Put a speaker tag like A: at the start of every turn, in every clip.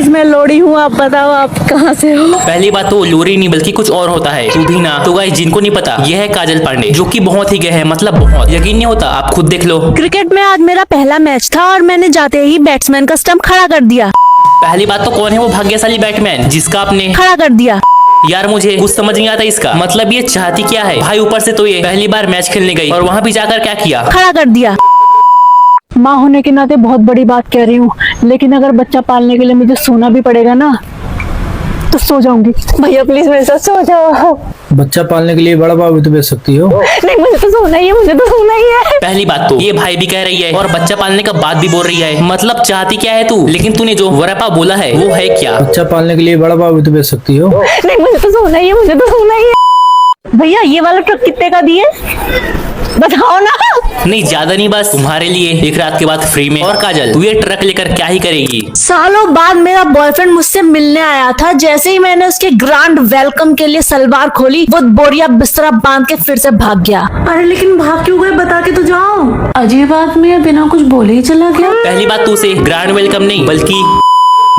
A: Guys मैं लोरी हूँ, आप बताओ आप कहाँ से हो?
B: पहली बात तो लोरी नहीं बल्कि कुछ और होता है, तू भी ना। तो गाइस जिनको नहीं पता, ये है काजल पांडे, जो कि बहुत ही गए है, मतलब बहुत, यकीन नहीं होता, आप खुद देख लो।
A: क्रिकेट में आज मेरा पहला मैच था और मैंने जाते ही बैट्समैन का स्टंप खड़ा कर दिया।
B: पहली बात तो कौन है वो भाग्यशाली बैट्समैन जिसका आपने
A: खड़ा कर दिया।
B: यार मुझे कुछ समझ नहीं आता इसका मतलब, ये चाहती क्या है भाई? ऊपर से तो ये पहली बार मैच खेलने गई और वहाँ भी जाकर क्या किया?
A: खड़ा कर दिया। माँ होने के नाते बहुत बड़ी बात कह रही हूँ, लेकिन अगर बच्चा पालने के लिए मुझे सोना भी पड़ेगा ना तो सो जाऊंगी। भैया प्लीज मेरे साथ सो जाओ।
C: बच्चा पालने के लिए बड़ा भाव भी तो बेच सकती हो।
A: नहीं मुझे तो सोना ही है, मुझे तो सोना ही है।
B: पहली बात तो ये भाई भी कह रही है और बच्चा पालने का बात भी बोल रही है, मतलब चाहती क्या है तू? लेकिन तूने जो वरपा बोला है वो है क्या?
C: बच्चा पालने के लिए बड़ा भाव भी तो बेच सकती हो।
A: नहीं मुझे तो सोना ही है, मुझे तो सोना ही है। भैया ये वाला ट्रक कितने का दिए बताओ ना।
B: नहीं ज्यादा नहीं, बस तुम्हारे लिए एक रात के बाद फ्री में। और काजल तू ये ट्रक लेकर क्या ही करेगी?
A: सालों बाद मेरा बॉयफ्रेंड मुझसे मिलने आया था, जैसे ही मैंने उसके ग्रांड वेलकम के लिए सलवार खोली वो बोरिया बिस्तरा बांध के फिर से भाग गया। अरे लेकिन भाग क्यों गए, बता के तो जाओ। अजीब बात में बिना कुछ बोले ही चला गया।
B: पहली बात तो उसे ग्रांड वेलकम नहीं बल्कि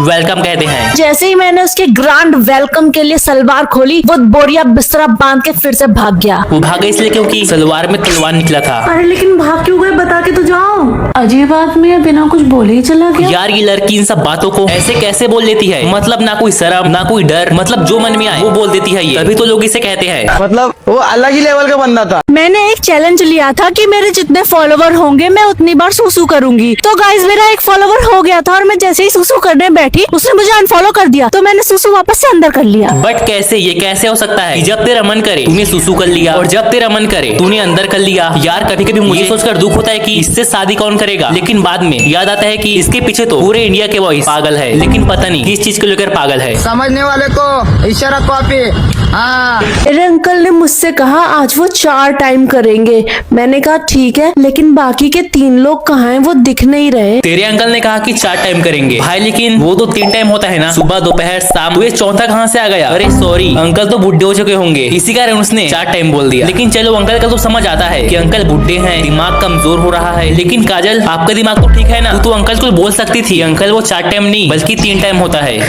B: वेलकम कहते हैं।
A: जैसे ही मैंने उसके ग्रांड वेलकम के लिए सलवार खोली वो बोरिया बिस्तरा बांध के फिर से भाग गया।
B: वो भागा इसलिए क्योंकि सलवार में तलवार निकला था।
A: अरे लेकिन भाग क्यों गए, बता के तो जाओ। अजीब बात में बिना कुछ बोले ही चला गया।
B: यार ये लड़की इन सब बातों को ऐसे कैसे बोल देती है? मतलब ना कोई शर्म ना कोई डर, मतलब जो मन में आए वो बोल देती है। ये तभी तो लोग इसे कहते हैं,
D: मतलब वो अलग ही लेवल का बंदा था।
A: मैंने एक चैलेंज लिया था कि मेरे जितने फॉलोवर होंगे मैं उतनी बार सुसु करूंगी। तो गाइस मेरा एक फॉलोवर हो गया था और मैं जैसे ही सुसु करने बैठी उसने मुझे अनफॉलो कर दिया, तो मैंने सुसु वापस से अंदर कर लिया।
B: बट कैसे? ये कैसे हो सकता है कि जब तेरा मन करे तूने सुसु कर लिया और जब तेरा मन करे तूने अंदर कर लिया? यार कभी कभी मुझे सोचकर दुख होता है कि इससे शादी कौन करेगा, लेकिन बाद में याद आता है कि इसके पीछे तो पूरे इंडिया के बॉयज पागल है, लेकिन पता नहीं किस चीज को लेकर पागल है।
D: समझने वाले को इशारा कॉपी। हाँ
A: मेरे अंकल ने मुझसे कहा आज वो 4 टाइम करेंगे। मैंने कहा ठीक है, लेकिन बाकी के 3 लोग कहाँ हैं, वो दिख नहीं रहे।
B: तेरे अंकल ने कहा कि 4 टाइम करेंगे भाई, लेकिन वो तो 3 टाइम होता है ना, सुबह दोपहर शाम। तो ये चौथा कहाँ से आ गया? अरे सॉरी, अंकल तो बुढ़े हो चुके होंगे, इसी कारण उसने 4 टाइम बोल दिया। लेकिन चलो अंकल का तो समझ आता है कि अंकल बुढ़े हैं, दिमाग कमजोर हो रहा है। लेकिन काजल आपका दिमाग तो ठीक है ना, तू तो अंकल को बोल सकती थी अंकल वो 4 टाइम नहीं बल्कि 3 टाइम होता है।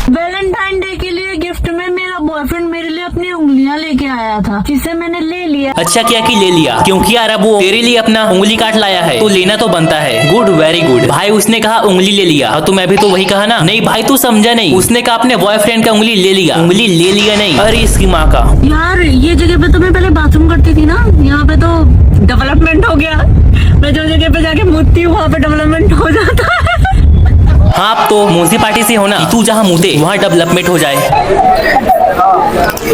A: वैलेंटाइन डे के लिए गिफ्ट में मेरा बॉयफ्रेंड मेरे लिए अपनी उंगलियां लेके आया था, जिसे मैंने ले लिया।
B: अच्छा किया कि ले लिया, क्योंकि यार अब वो तेरे लिए अपना उंगली काट लाया है तो लेना तो बनता है। गुड, वेरी गुड भाई। उसने कहा उंगली ले लिया और मैं भी तो वही कहा ना। नहीं भाई तू समझा नहीं, उसने कहा अपने बॉयफ्रेंड का उंगली ले लिया, उंगली ले लिया नहीं। अरे इसकी माँ का।
A: यार ये जगह पे तो मैं पहले बाथरूम करती थी ना, यहाँ पे तो डेवलपमेंट हो गया। मैं जो जगह पे जाके मुतती हूँ वहाँ पे डेवलपमेंट हो जाता है।
B: हाँ अब तो म्यूनसिपालिटी से होना, तू जहाँ मुते वहाँ डेवलपमेंट हो जाए।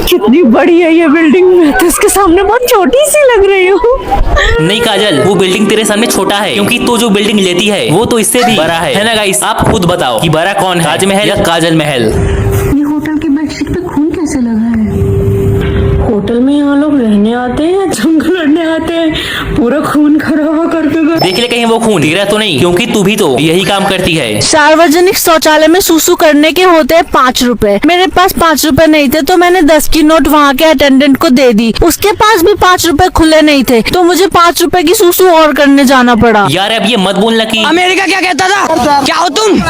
A: कितनी बड़ी है ये बिल्डिंग, मैं तो इसके सामने बहुत छोटी सी लग रही हूँ।
B: नहीं काजल वो बिल्डिंग तेरे सामने छोटा है, क्योंकि तो जो बिल्डिंग लेती है वो तो इससे भी बड़ा है ना गाइस? आप खुद बताओ कि बड़ा कौन है, ताजमहल या काजल महल?
A: ये होटल की बेडशीट पे खून कैसे लगा है? होटल में यहाँ लोग रहने आते हैं या जंग लड़ने आते हैं? पूरा खून खराबा करके गए।
B: देख ले कहीं वो खून तेरा तो नहीं, क्योंकि तू भी तो यही काम करती है।
A: सार्वजनिक शौचालय में सुसु करने के होते हैं 5 रुपए। मेरे पास 5 रुपए नहीं थे तो मैंने 10 की नोट वहाँ के अटेंडेंट को दे दी। उसके पास भी 5 रुपए खुले नहीं थे तो मुझे 5 रुपए की सुसु और करने जाना पड़ा।
B: यार अब ये मत बोलना कि
D: अमेरिका क्या कहता था, क्या हो तुम?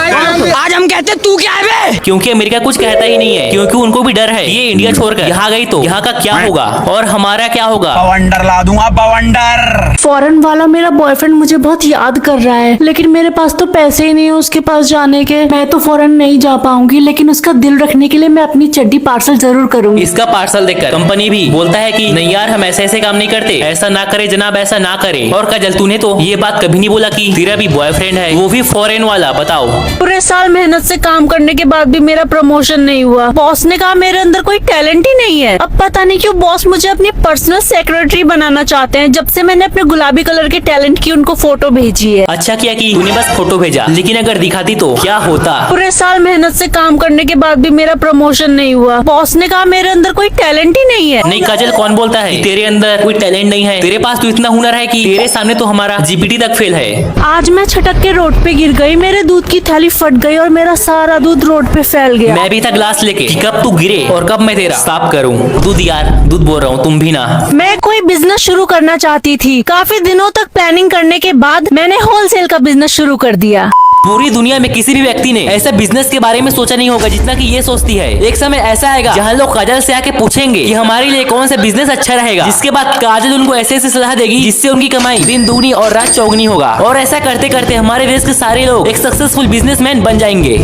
D: आज हम कहते तू क्या है बे?
B: क्योंकि अमेरिका कुछ कहता ही नहीं है, क्योंकि उनको भी डर है ये इंडिया छोड़कर यहाँ गई तो यहाँ का क्या होगा और हमारा क्या होगा।
D: बवंडर ला दूंगा, बवंडर।
A: फॉरेन वाला मेरा बॉयफ्रेंड मुझे बहुत याद कर रहा है, लेकिन मेरे पास तो पैसे ही नहीं है उसके पास जाने के। मैं तो फॉरेन नहीं जा पाऊंगी, लेकिन उसका दिल रखने के लिए मैं अपनी चड्डी पार्सल जरूर करूंगी।
B: इसका पार्सल देखकर कंपनी भी बोलता है कि नहीं यार हम ऐसे ऐसे काम नहीं करते, ऐसा ना करे जनाब, ऐसा ना करे। और काजल तूने तो ये बात कभी नहीं बोला कि तेरा भी बॉयफ्रेंड है, वो भी फॉरेन वाला। बताओ
A: पूरे साल मेहनत से काम करने के बाद भी मेरा प्रमोशन नहीं हुआ। बॉस ने कहा मेरे अंदर कोई टैलेंट ही नहीं है। अब पता नहीं क्यों बॉस मुझे अपनी पर्सनल सेक्रेटरी बनाना चाहते हैं। जब से मैंने अपने गुलाबी कलर के टैलेंट की उनको फोटो भेजी है।
B: अच्छा किया कि तूने बस फोटो भेजा, लेकिन अगर दिखाती तो क्या होता।
A: पूरे साल मेहनत से काम करने के बाद भी मेरा प्रमोशन नहीं हुआ। बॉस ने कहा मेरे अंदर कोई टैलेंट ही नहीं है।
B: नहीं काजल, कौन बोलता है कि तेरे अंदर कोई टैलेंट नहीं है? तेरे पास तो इतना हुनर है कि तेरे सामने तो हमारा जीपीटी तक फेल है।
A: आज मैं छटक के रोड पे गिर गई, मेरे दूध की थैली फट गई और मेरा सारा दूध रोड पे फैल गया।
B: मैं भी था ग्लास लेके कि कब तू गिरे और कब मैं तेरा साफ करूं। दूध यार, दूध बोल रहा हूँ, तुम भी ना।
A: मैं कोई बिजनेस शुरू करना चाहती थी। काफी दिनों तक प्लानिंग करने के बाद मैंने होलसेल का बिजनेस शुरू कर दिया।
B: पूरी दुनिया में किसी भी व्यक्ति ने ऐसा बिजनेस के बारे में सोचा नहीं होगा जितना कि ये सोचती है। एक समय ऐसा आएगा जहाँ लोग काजल से आके पूछेंगे कि हमारे लिए कौन सा बिजनेस अच्छा रहेगा, जिसके बाद काजल उनको ऐसे ऐसे सलाह देगी जिससे उनकी कमाई दिन दुगनी और रात चौगनी होगा। और ऐसा करते करते हमारे देश के सारे लोग एक सक्सेसफुल बिजनेसमैन बन जाएंगे।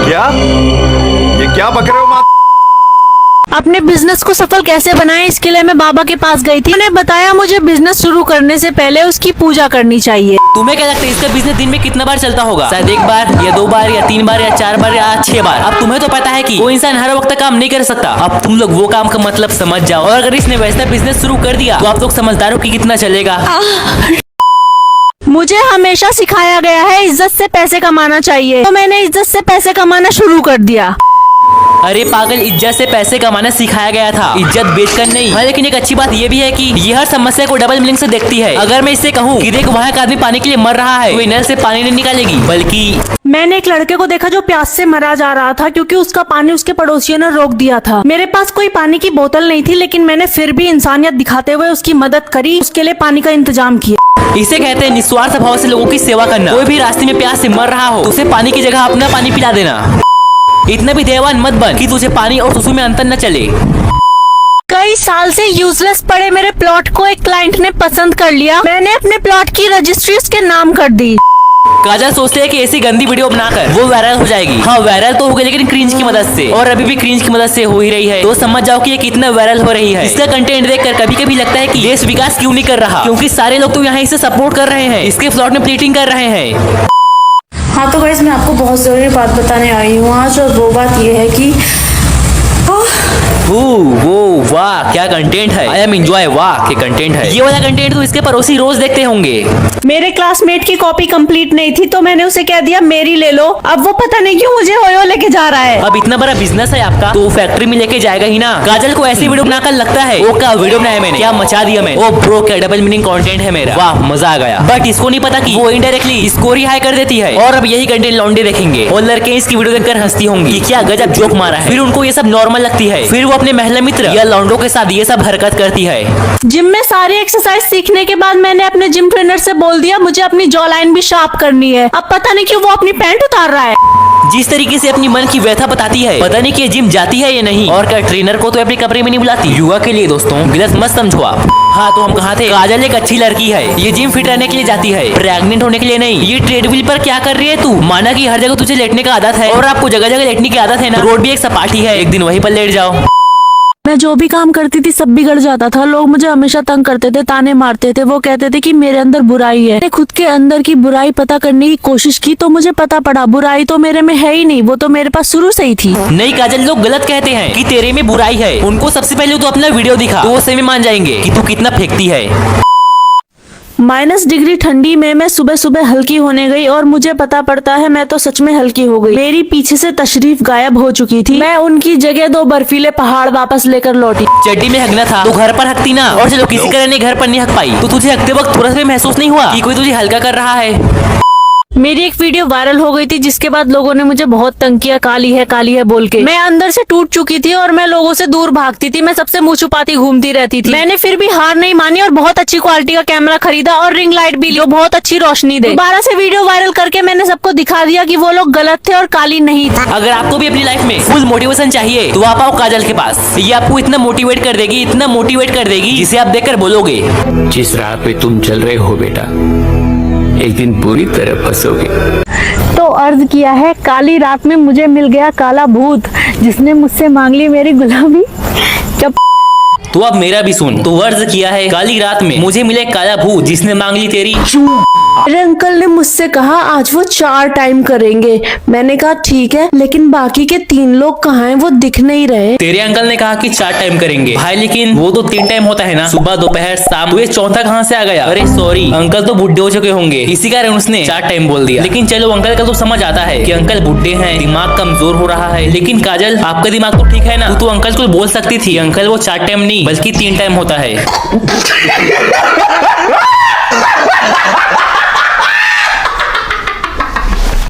E: क्या ये क्या बक रहे हो माँ?
A: अपने बिजनेस को सफल कैसे बनाएं, इसके लिए मैं बाबा के पास गई थी। उन्होंने बताया मुझे बिजनेस शुरू करने से पहले उसकी पूजा करनी चाहिए।
B: तुम्हें क्या लगता है इसका बिजनेस दिन में कितना बार चलता होगा? शायद एक बार या 2 बार या 3 बार या 4 बार या 6 बार। अब तुम्हें तो पता है कि वो इंसान हर वक्त काम नहीं कर सकता। अब तुम लोग वो काम का मतलब समझ जाओ। और अगर इसने वैसा बिजनेस शुरू कर दिया तो आप लोग समझदार हो कि कितना चलेगा।
A: मुझे हमेशा सिखाया गया है इज्जत से पैसे कमाना चाहिए, तो मैंने इज्जत से पैसे कमाना शुरू कर दिया।
B: अरे पागल, इज्जत से पैसे कमाना सिखाया गया था, इज्जत बेचकर नहीं। हाँ, लेकिन एक अच्छी बात ये भी है कि ये हर समस्या को डबल मीनिंग से देखती है। अगर मैं इससे कहूँ कि देख वहाँ का आदमी पानी के लिए मर रहा है, तो ये नल से पानी नहीं निकालेगी, बल्कि
A: मैंने एक लड़के को देखा जो प्यास से मरा जा रहा था क्योंकि उसका पानी उसके पड़ोसियों ने रोक दिया था। मेरे पास कोई पानी की बोतल नहीं थी, लेकिन मैंने फिर भी इंसानियत दिखाते हुए उसकी मदद करी, उसके लिए पानी का इंतजाम किया।
B: इसे कहते हैं निस्वार्थ भाव से लोगों की सेवा करना। कोई भी रास्ते में प्यास से मर रहा हो तो उसे पानी की जगह अपना पानी पिला देना। इतना भी देवान मत बन कि तुझे पानी और सुसु में अंतर न चले।
A: कई साल से यूजलेस पड़े मेरे प्लॉट को एक क्लाइंट ने पसंद कर लिया। मैंने अपने प्लॉट की रजिस्ट्री उसके नाम कर दी।
B: काजल सोचते है कि ऐसी गंदी वीडियो बनाकर वो वायरल हो जाएगी। हाँ, वायरल तो हो गई, लेकिन क्रिंज की मदद से, और अभी भी क्रिंज की मदद से हो ही रही है। तो समझ जाओ कि ये कितना वायरल हो रही है। इसका कंटेंट देखकर कभी कभी लगता है कि देश विकास क्यों नहीं कर रहा, क्योंकि सारे लोग तो यहाँ इसे सपोर्ट कर रहे हैं, इसके प्लॉट में प्लीटिंग कर रहे हैं।
A: हाँ तो गाइस, मैं आपको बहुत जरूरी बात बताने आई हूँ आज, और वो बात ये है कि
B: वो वाह क्या कंटेंट है। आई एम एंजॉय, वाह क्या कंटेंट है। ये वाला कंटेंट तो इसके पड़ोसी रोज देखते होंगे।
A: मेरे क्लासमेट की कॉपी कंप्लीट नहीं थी तो मैंने उसे कह दिया मेरी ले लो। अब वो पता नहीं क्यों मुझे ओयो लेके जा रहा है।
B: अब इतना बड़ा बिजनेस है आपका तो फैक्ट्री में लेके जाएगा ही ना। काजल को ऐसी वीडियो बनाकर लगता है वो क्या वीडियो बनाया मैंने, क्या मचा दिया मैं। ओ ब्रो, क्या डबल मीनिंग कंटेंट है मेरा, वाह मजा आ गया। बट इसको नहीं पता कि वो इनडायरेक्टली इसको ही हाई कर देती है। और अब यही कंटेंट लौंडे देखेंगे और लड़के इसकी वीडियो देखकर हंसती होंगी कि क्या गजब जोक मारा है। फिर उनको ये सब नॉर्मल लगती है। फिर वो अपने महिला मित्र या लौंडों के साथ ये सब हरकत करती है।
A: जिम में सारी एक्सरसाइज सीखने के बाद मैंने अपने जिम ट्रेनर से बोल दिया मुझे अपनी जॉ लाइन भी शार्प करनी है। अब पता नहीं क्यों वो अपनी पैंट उतार रहा है।
B: जिस तरीके से अपनी मन की व्यथा बताती है, पता नहीं कि जिम जाती है या नहीं। और क्या ट्रेनर को तो अपने कमरे में नहीं बुलाती। युवा के लिए दोस्तों गलत मत समझो आप। हाँ तो हम कहाँ थे। काजल एक अच्छी लड़की है, ये जिम फिट रहने के लिए जाती है, प्रेग्नेंट होने के लिए नहीं। ये ट्रेडमिल पर क्या कर रही है तू। माना कि हर जगह तुझे लेटने का आदत है और आपको जगह जगह लेटने की आदत है ना। रोड भी एक सपाटी है, एक दिन वहीं पर लेट जाओ।
A: मैं जो भी काम करती थी सब बिगड़ जाता था। लोग मुझे हमेशा तंग करते थे, ताने मारते थे। वो कहते थे कि मेरे अंदर बुराई है। मैंने खुद के अंदर की बुराई पता करने की कोशिश की तो मुझे पता पड़ा बुराई तो मेरे में है ही नहीं, वो तो मेरे पास शुरू से ही थी।
B: नहीं काजल, लोग गलत कहते हैं कि तेरे में बुराई है। उनको सबसे पहले तो अपना वीडियो दिखा तो वो सही में मान जाएंगे कि तू कितना फेंकती है।
A: -, डिग्री ठंडी में मैं सुबह सुबह हल्की होने गई और मुझे पता पड़ता है मैं तो सच में हल्की हो गई। मेरी पीछे से तशरीफ गायब हो चुकी थी। मैं उनकी जगह 2 बर्फीले पहाड़ वापस लेकर लौटी।
B: चड्डी में हकना था तो घर पर हकती ना। और चलो किसी कारण घर पर नहीं हक पाई तो तुझे हकते वक्त थोड़ा सा महसूस नहीं हुआ कि कोई तुझे हल्का कर रहा है।
A: मेरी एक वीडियो वायरल हो गई थी जिसके बाद लोगों ने मुझे बहुत तंग किया, काली है बोल के। मैं अंदर से टूट चुकी थी और मैं लोगों से दूर भागती थी। मैं सबसे मुंह छुपाती घूमती रहती थी। मैंने फिर भी हार नहीं मानी और बहुत अच्छी क्वालिटी का कैमरा खरीदा और रिंग लाइट भी ली जो बहुत अच्छी रोशनी दे। दोबारा से वीडियो वायरल करके मैंने सबको दिखा दिया कि वो लोग गलत थे और काली नहीं थी।
B: अगर आपको भी अपनी लाइफ में फुल मोटिवेशन चाहिए तो आप आओ काजल के पास। ये आपको इतना मोटिवेट कर देगी, इतना मोटिवेट कर देगी जिसे आप देखकर बोलोगे
F: जिस राह पे तुम चल रहे हो बेटा, एक दिन पूरी तरह फंसोगे।
A: तो अर्ज किया है, काली रात में मुझे मिल गया काला भूत जिसने मुझसे मांग ली मेरी गुलामी। जब
B: तो अब मेरा भी सुन। तो वर्ज किया है, काली रात में मुझे मिले काला भूत जिसने मांग ली तेरी
A: मेरे अंकल ने मुझसे कहा आज वो 4 टाइम करेंगे। मैंने कहा ठीक है, लेकिन बाकी के 3 लोग कहाँ हैं? वो दिख नहीं रहे।
B: तेरे अंकल ने कहा कि 4 टाइम करेंगे भाई, लेकिन वो तो 3 टाइम होता है ना, सुबह दोपहर शाम। तो ये चौथा कहाँ से आ गया? अरे सॉरी, अंकल तो बुढ़े हो चुके होंगे, इसी कारण उसने 4 टाइम बोल दिया। लेकिन चलो अंकल का तो समझ आता है कि अंकल बुढ़े हैं, दिमाग कमजोर हो रहा है। लेकिन काजल, आपका दिमाग तो ठीक है ना? तू अंकल को बोल सकती थी अंकल वो 4 टाइम नहीं बल्कि 3 टाइम होता है।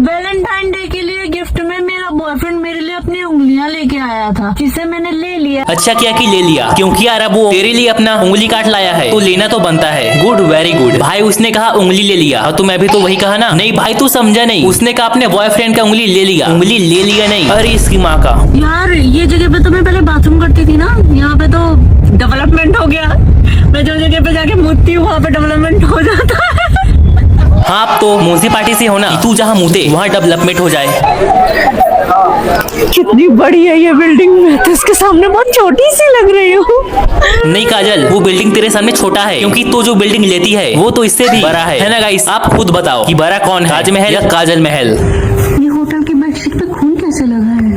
A: वैलेंटाइन डे के लिए गिफ्ट में मेरा बॉयफ्रेंड मेरे लिए अपनी उंगलियां लेके आया था, जिसे मैंने ले लिया।
B: अच्छा किया कि ले लिया, क्योंकि यार अब वो तेरे लिए अपना उंगली काट लाया है तो लेना तो बनता है। गुड, वेरी गुड भाई। उसने कहा उंगली ले लिया, तो मैं भी तो वही कहा ना। नहीं भाई तू समझा नहीं, उसने कहा अपने बॉयफ्रेंड का उंगली ले लिया, उंगली ले लिया नहीं। अरे इसकी माँ का।
A: यार ये जगह पे तो मैं पहले बाथरूम करती थी ना, यहाँ पे तो डेवलपमेंट हो गया। मैं जो जगह पे जाके मुतती हूँ वहाँ पे डेवलपमेंट हो जाता है।
B: हाँ अब तो म्यूनिसिपालिटी से होना, तू जहाँ मुते वहाँ डेवलपमेंट हो जाए।
A: कितनी बड़ी है ये बिल्डिंग, मैं तो इसके सामने बहुत छोटी सी लग रही हूँ।
B: नहीं काजल, वो बिल्डिंग तेरे सामने छोटा है, क्योंकि तू जो बिल्डिंग लेती है वो तो इससे भी बड़ा है ना गाइस? आप खुद बताओ कि बड़ा कौन है, ताजमहल या काजल महल?
A: ये होटल की बेडशीट पे खून कैसे लगा है?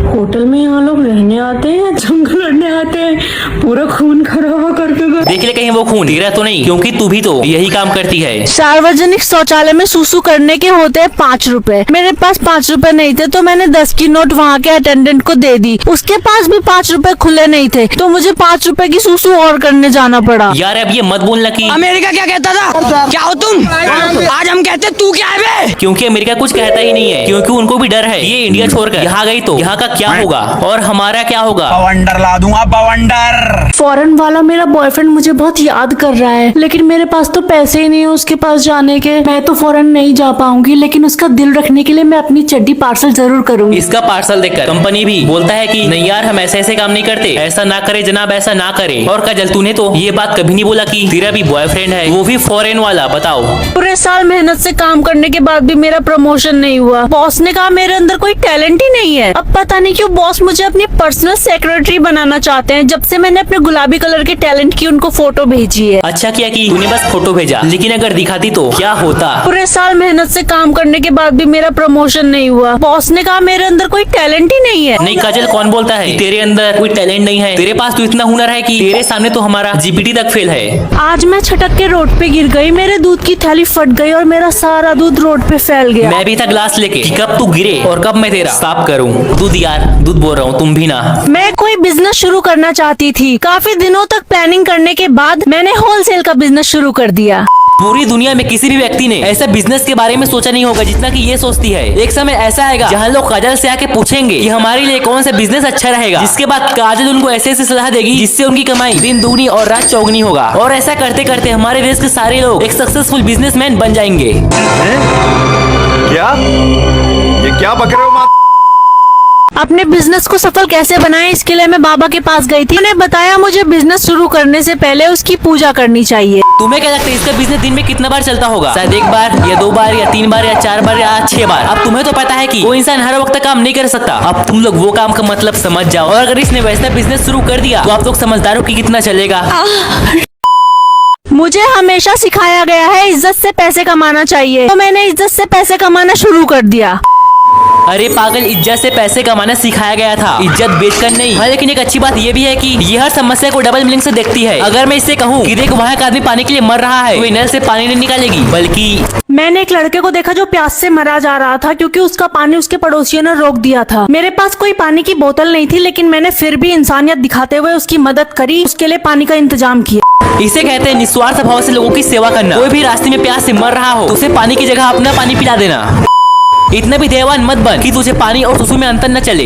A: होटल में यहाँ लोग रहने आते हैं या जंग लड़ने आते हैं? पूरा खून खराबा करके गए।
B: देख ले कहीं वो खून तेरा तो नहीं, क्योंकि तू भी तो यही काम करती है।
A: सार्वजनिक शौचालय में सुसु करने के होते हैं 5 रुपए। मेरे पास 5 रुपए नहीं थे तो मैंने 10 की नोट वहाँ के अटेंडेंट को दे दी। उसके पास भी 5 रुपए खुले नहीं थे तो मुझे 5 रुपए की सुसु और करने जाना पड़ा।
B: यार अब ये मत बोलना कि
D: अमेरिका क्या कहता था? क्या हो तुम? आज हम कहते तू क्या है बे?
B: क्योंकि अमेरिका कुछ कहता ही नहीं है, क्योंकि उनको भी डर है ये इंडिया छोड़कर यहाँ गई तो यहाँ का क्या होगा और हमारा क्या होगा।
G: बवंडर ला दूंगा, बवंडर।
A: फॉरेन वाला मेरा बॉयफ्रेंड मुझे बहुत याद कर रहा है, लेकिन मेरे पास तो पैसे ही नहीं है उसके पास जाने के। मैं तो फॉरेन नहीं जा पाऊंगी, लेकिन उसका दिल रखने के लिए मैं अपनी चड्डी पार्सल जरूर करूंगी।
B: इसका पार्सल देखकर कंपनी भी बोलता है कि नहीं यार हम ऐसे ऐसे काम नहीं करते, ऐसा ना करे जनाब, ऐसा ना करे। और काजल तूने तो ये बात कभी नहीं बोला कि तेरा भी बॉयफ्रेंड है, वो भी फॉरेन वाला। बताओ,
A: पूरे साल मेहनत से काम करने के बाद भी मेरा प्रमोशन नहीं हुआ। बॉस ने कहा मेरे अंदर कोई टैलेंट ही नहीं है। अब पता नहीं क्यों बॉस मुझे अपनी पर्सनल सेक्रेटरी बनाना चाहते हैं, जब से मैंने अपने गुलाबी कलर के टैलेंट की उनको फोटो भेजी है।
B: अच्छा किया कि तूने बस फोटो भेजा, लेकिन अगर दिखाती तो क्या होता।
A: पूरे साल मेहनत से काम करने के बाद भी मेरा प्रमोशन नहीं हुआ। बॉस ने कहा मेरे अंदर कोई टैलेंट ही नहीं है।
B: नहीं काजल, कौन बोलता है कि तेरे अंदर कोई टैलेंट नहीं है? तेरे पास तो इतना हुनर है कि तेरे सामने तो हमारा जीपीटी तक फेल है।
A: आज मैं छटक के रोड पे गिर गई, मेरे दूध की थैली फट गई और मेरा सारा दूध रोड पे फैल गया।
B: मैं भी था ग्लास लेके कि कब तू गिरे और कब मैं तेरा साफ करूं। दूध यार, दूध बोल रहा हूँ, तुम भी ना।
A: मैं कोई बिजनेस शुरू करना चाहती थी। काफी दिनों तक प्लानिंग करने के बाद मैंने होलसेल का बिजनेस शुरू कर दिया।
B: पूरी दुनिया में किसी भी व्यक्ति ने ऐसा बिजनेस के बारे में सोचा नहीं होगा जितना कि ये सोचती है। एक समय ऐसा आएगा जहाँ लोग काजल से आके पूछेंगे कि हमारे लिए कौन सा बिजनेस अच्छा रहेगा, जिसके बाद काजल उनको ऐसे ऐसे सलाह देगी जिससे उनकी कमाई दिन दूनी और रात चौगनी होगा। और ऐसा करते करते हमारे देश के सारे लोग एक सक्सेसफुल बिजनेसमैन बन जाएंगे।
E: क्या ये क्या बक रहे हो माँ?
A: अपने बिजनेस को सफल कैसे बनाएं, इसके लिए मैं बाबा के पास गई थी। उन्होंने बताया मुझे बिजनेस शुरू करने से पहले उसकी पूजा करनी चाहिए।
B: तुम्हें क्या लगता है इसका बिजनेस दिन में कितना बार चलता होगा? शायद 1 बार या 2 बार या 3 बार या 4 बार या 6 बार। अब तुम्हें तो पता है कि वो इंसान हर वक्त काम नहीं कर सकता। अब तुम लोग वो काम का मतलब समझ जाओ, और अगर इसने वैसा बिजनेस शुरू कर दिया तो आप लोग समझदार हो कि कितना चलेगा।
A: मुझे हमेशा सिखाया गया है इज्जत से पैसे कमाना चाहिए, तो मैंने इज्जत से पैसे कमाना शुरू कर दिया।
B: अरे पागल, इज्जत से पैसे कमाना सिखाया गया था, इज्जत बेचकर नहीं। हाँ, लेकिन एक अच्छी बात ये भी है कि ये हर समस्या को डबल मीनिंग से देखती है। अगर मैं इससे कहूँ कि देख वहाँ का आदमी पानी के लिए मर रहा है, तो नल से पानी नहीं निकालेगी, बल्कि
A: मैंने एक लड़के को देखा जो प्यास से मरा जा रहा था क्योंकि उसका पानी उसके पड़ोसियों ने रोक दिया था। मेरे पास कोई पानी की बोतल नहीं थी, लेकिन मैंने फिर भी इंसानियत दिखाते हुए उसकी मदद करी, उसके लिए पानी का इंतजाम किया।
B: इसे कहते हैं निस्वार्थ भाव से लोगों की सेवा करना। कोई भी रास्ते में प्यास से मर रहा हो तो उसे पानी की जगह अपना पानी पिला देना। इतना भी देवान मत बन कि तुझे पानी और सुसु में अंतर न चले।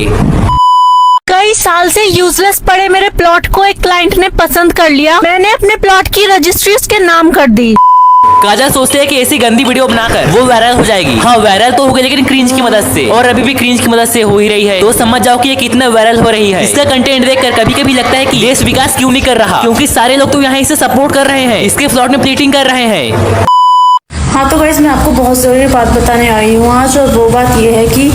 A: कई साल से यूजलेस पड़े मेरे प्लॉट को एक क्लाइंट ने पसंद कर लिया। मैंने अपने प्लॉट की रजिस्ट्री उसके नाम कर दी।
B: काजल सोचते हैं कि ऐसी गंदी वीडियो बनाकर वो वायरल हो जाएगी। हाँ वायरल तो हो गई, लेकिन क्रिंज की मदद से, और अभी भी क्रिंज की मदद से हो ही रही है। तो समझ जाओ कि ये कितना वायरल हो रही है। इसका कंटेंट देखकर कभी कभी लगता है कि देश विकास क्यों नहीं कर रहा, क्योंकि सारे लोग तो यहाँ इसे सपोर्ट कर रहे हैं, इसके प्लॉट में प्लीटिंग कर रहे हैं।
A: हाँ तो गाइस, मैं आपको बहुत जरूरी बात बताने आई हूँ आज, और वो बात ये है कि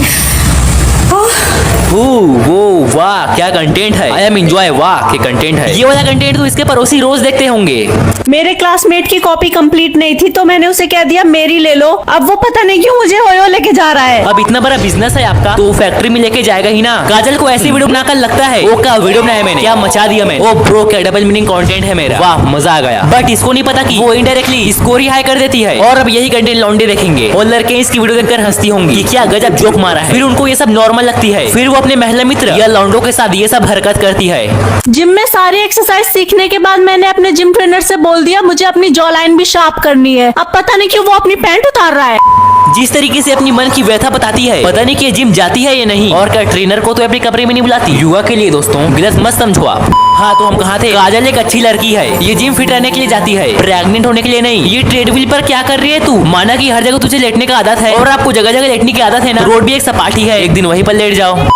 B: वो वाह क्या कंटेंट है। I am enjoy. वाह क्या कंटेंट है। ये वाला कंटेंट तो इसके पड़ोसी रोज देखते होंगे।
A: मेरे क्लासमेट की कॉपी कंप्लीट नहीं थी तो मैंने उसे कह दिया मेरी ले लो। अब वो पता नहीं क्यों मुझे ओयो लेके जा रहा है।
B: अब इतना बड़ा बिजनेस है आपका तो फैक्ट्री में लेके जाएगा ही ना। काजल को ऐसी वीडियो बनाकर लगता है वो क्या वीडियो बनाया मैंने, क्या मचा दिया मैंने। ओ ब्रो क्या डबल मीनिंग कंटेंट है मेरा। वाह मजा आ गया। बट इसको नहीं पता कि वो इनडायरेक्टली इसको ही हाई कर देती है और अब यही कंटेंट लौंडे देखेंगे और लड़के इसकी वीडियो देखकर हंसती होंगी कि क्या गजब जोक मारा है। फिर उनको ये सब नॉर्मल लगती है। फिर वो अपने महिला मित्र या लौंडों के साथ ये सब हरकत करती है।
A: जिम में सारी एक्सरसाइज सीखने के बाद मैंने अपने जिम ट्रेनर से बोल दिया मुझे अपनी जॉ लाइन भी शार्प करनी है। अब पता नहीं क्यों वो अपनी पैंट उतार रहा है।
B: जिस तरीके से अपनी मन की व्यथा बताती है पता नहीं कि जिम जाती है या नहीं। और क्या ट्रेनर को तो अपने कमरे में नहीं बुलाती। युवा के लिए दोस्तों गलत मत समझो आप। हाँ तो हम कहाँ थे। काजल एक अच्छी लड़की है। ये जिम फिट रहने के लिए जाती है, प्रेग्नेंट होने के लिए नहीं। ये ट्रेडमिल पर क्या कर रही है तू। माना कि हर जगह तुझे लेटने का आदत है और आपको जगह जगह लेटने की आदत है ना। रोड भी एक सपाटी है, एक दिन वहीं पर लेट जाओ।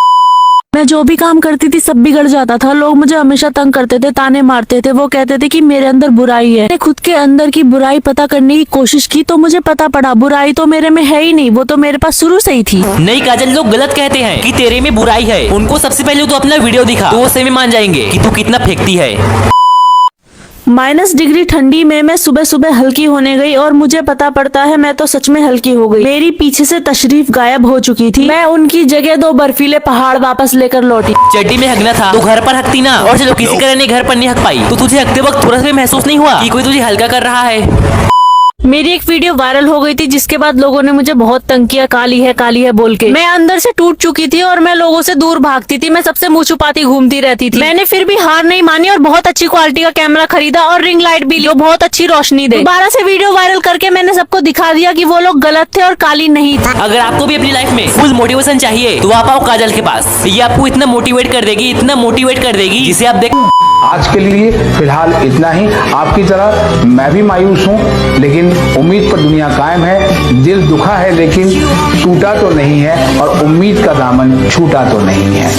A: मैं जो भी काम करती थी सब बिगड़ जाता था। लोग मुझे हमेशा तंग करते थे, ताने मारते थे। वो कहते थे कि मेरे अंदर बुराई है। मैंने खुद के अंदर की बुराई पता करने की कोशिश की तो मुझे पता पड़ा बुराई तो मेरे में है ही नहीं, वो तो मेरे पास शुरू से ही थी।
B: नहीं काजल, लोग गलत कहते हैं कि तेरे में बुराई है। उनको सबसे पहले तो अपना वीडियो दिखा तो वो सही में मान जाएंगे कि तू कितना फेंकती है।
A: -डिग्री ठंडी में मैं सुबह सुबह हल्की होने गई और मुझे पता पड़ता है मैं तो सच में हल्की हो गई। मेरी पीछे से तशरीफ गायब हो चुकी थी। मैं उनकी जगह 2 बर्फीले पहाड़ वापस लेकर लौटी।
B: चड्डी में हगना था तो घर पर हकती ना। और चलो किसी कारण ने घर पर नहीं हक पाई तो तुझे हकते वक्त थोड़ा सा भी महसूस नहीं हुआ कि कोई तुझे हल्का कर रहा है।
A: मेरी एक वीडियो वायरल हो गई थी जिसके बाद लोगों ने मुझे बहुत तंग किया, काली है बोल के। मैं अंदर से टूट चुकी थी और मैं लोगों से दूर भागती थी। मैं सबसे मुंह छुपाती घूमती रहती थी। मैंने फिर भी हार नहीं मानी और बहुत अच्छी क्वालिटी का कैमरा खरीदा और रिंग लाइट भी ली, बहुत अच्छी रोशनी दे। दोबारा से वीडियो वायरल करके मैंने सबको दिखा दिया कि वो लोग गलत थे और काली नहीं थी।
B: अगर आपको भी अपनी लाइफ में फुल मोटिवेशन चाहिए तो आप आओ काजल के पास। ये आपको इतना मोटिवेट कर देगी, इतना मोटिवेट कर देगी जिसे आप देख।
H: आज के लिए फिलहाल इतना ही। आपकी तरह मैं भी मायूस हूँ लेकिन उम्मीद पर दुनिया कायम है। दिल दुखा है लेकिन टूटा तो नहीं है और उम्मीद का दामन छूटा तो नहीं है।